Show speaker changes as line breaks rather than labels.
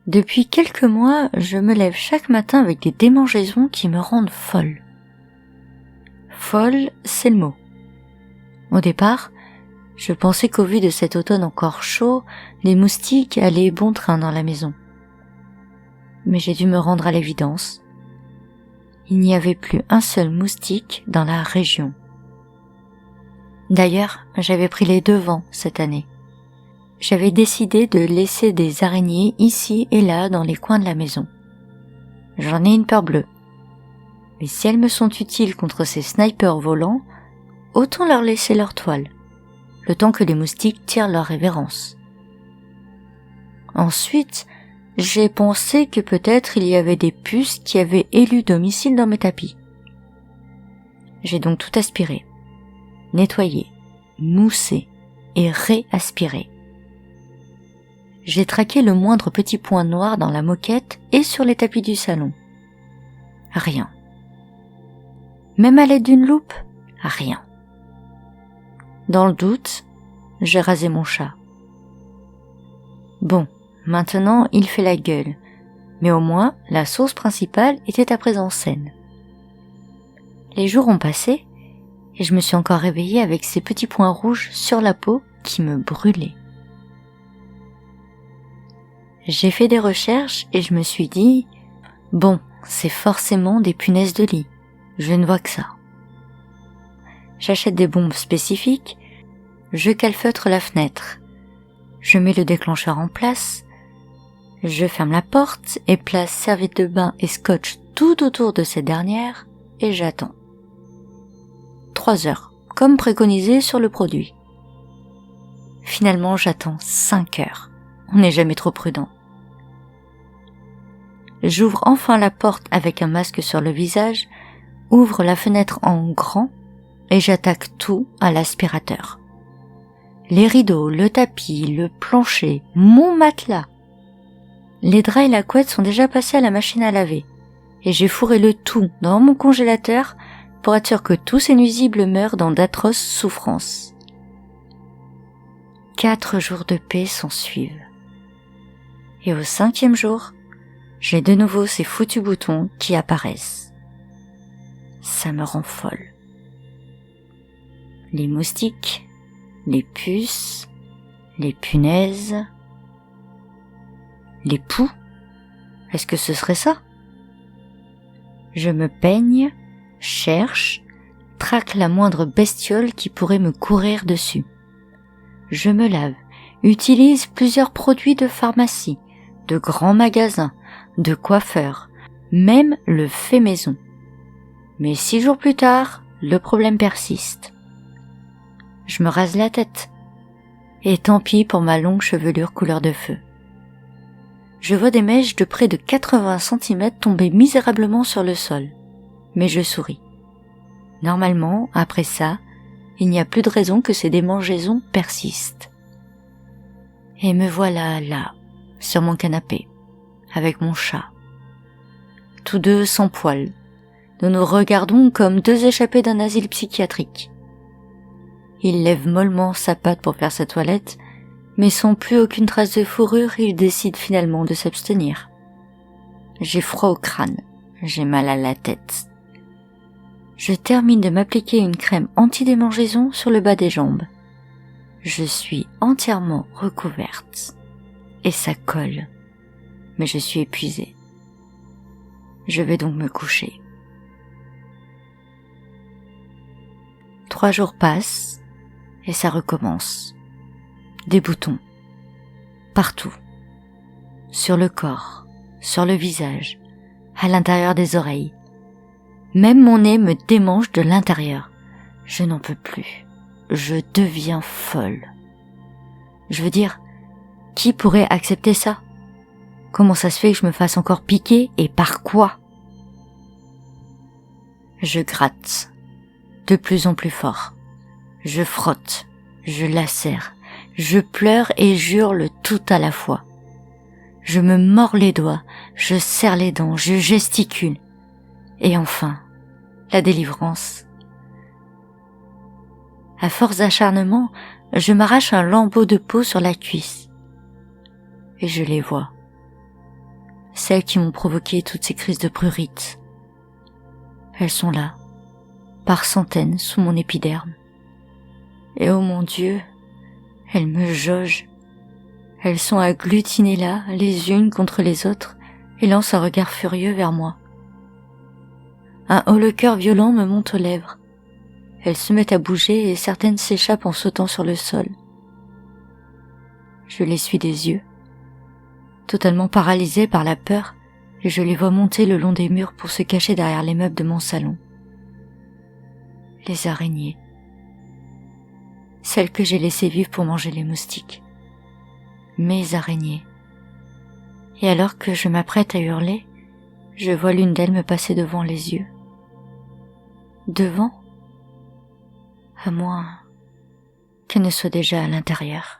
Depuis quelques mois, je me lève chaque matin avec des démangeaisons qui me rendent folle. Folle, c'est le mot. Au départ, je pensais qu'au vu de cet automne encore chaud, les moustiques allaient bon train dans la maison. Mais j'ai dû me rendre à l'évidence. Il n'y avait plus un seul moustique dans la région. D'ailleurs, j'avais pris les devants cette année. J'avais décidé de laisser des araignées ici et là dans les coins de la maison. J'en ai une peur bleue. Mais si elles me sont utiles contre ces snipers volants, autant leur laisser leur toile, le temps que les moustiques tirent leur révérence. Ensuite, j'ai pensé que peut-être il y avait des puces qui avaient élu domicile dans mes tapis. J'ai donc tout aspiré, nettoyé, moussé et réaspiré. J'ai traqué le moindre petit point noir dans la moquette et sur les tapis du salon. Rien. Même à l'aide d'une loupe, rien. Dans le doute, j'ai rasé mon chat. Bon, maintenant il fait la gueule, mais au moins la source principale était à présent saine. Les jours ont passé et je me suis encore réveillée avec ces petits points rouges sur la peau qui me brûlaient. J'ai fait des recherches et je me suis dit, bon, c'est forcément des punaises de lit, je ne vois que ça. J'achète des bombes spécifiques, je calfeutre la fenêtre, je mets le déclencheur en place, je ferme la porte et place serviette de bain et scotch tout autour de cette dernière et j'attends. 3 heures, comme préconisé sur le produit. Finalement, j'attends 5 heures. On n'est jamais trop prudent. J'ouvre enfin la porte avec un masque sur le visage, ouvre la fenêtre en grand et j'attaque tout à l'aspirateur. Les rideaux, le tapis, le plancher, mon matelas. Les draps et la couette sont déjà passés à la machine à laver et j'ai fourré le tout dans mon congélateur pour être sûr que tous ces nuisibles meurent dans d'atroces souffrances. 4 jours de paix s'ensuivent. Et au 5e jour, j'ai de nouveau ces foutus boutons qui apparaissent. Ça me rend folle. Les moustiques, les puces, les punaises, les poux, est-ce que ce serait ça? Je me peigne, cherche, traque la moindre bestiole qui pourrait me courir dessus. Je me lave, utilise plusieurs produits de pharmacie, de grands magasins, de coiffeurs, même le fait maison. Mais 6 jours plus tard, le problème persiste. Je me rase la tête. Et tant pis pour ma longue chevelure couleur de feu. Je vois des mèches de près de 80 cm tomber misérablement sur le sol. Mais je souris. Normalement, après ça, il n'y a plus de raison que ces démangeaisons persistent. Et me voilà là, sur mon canapé, avec mon chat. Tous deux sans poils. Nous nous regardons comme 2 échappés d'un asile psychiatrique. Il lève mollement sa patte pour faire sa toilette, mais sans plus aucune trace de fourrure, il décide finalement de s'abstenir. J'ai froid au crâne, j'ai mal à la tête. Je termine de m'appliquer une crème anti-démangeaison sur le bas des jambes. Je suis entièrement recouverte. Et ça colle. Mais je suis épuisée. Je vais donc me coucher. 3 jours passent et ça recommence. Des boutons. Partout. Sur le corps, sur le visage, à l'intérieur des oreilles. Même mon nez me démange de l'intérieur. Je n'en peux plus. Je deviens folle. Je veux dire, qui pourrait accepter ça? Comment ça se fait que je me fasse encore piquer et par quoi? Je gratte, de plus en plus fort. Je frotte, je lacère, je pleure et j'hurle tout à la fois. Je me mords les doigts, je serre les dents, je gesticule. Et enfin, la délivrance. À force d'acharnement, je m'arrache un lambeau de peau sur la cuisse. Et je les vois. Celles qui m'ont provoqué toutes ces crises de prurite. Elles sont là, par centaines sous mon épiderme. Et oh mon Dieu, elles me jaugent. Elles sont agglutinées là, les unes contre les autres, et lancent un regard furieux vers moi. Un haut-le-cœur violent me monte aux lèvres. Elles se mettent à bouger et certaines s'échappent en sautant sur le sol. Je les suis des yeux, totalement paralysée par la peur, et je les vois monter le long des murs pour se cacher derrière les meubles de mon salon. Les araignées. Celles que j'ai laissées vivre pour manger les moustiques. Mes araignées. Et alors que je m'apprête à hurler, je vois l'une d'elles me passer devant les yeux. Devant? À moins qu'elle ne soit déjà à l'intérieur.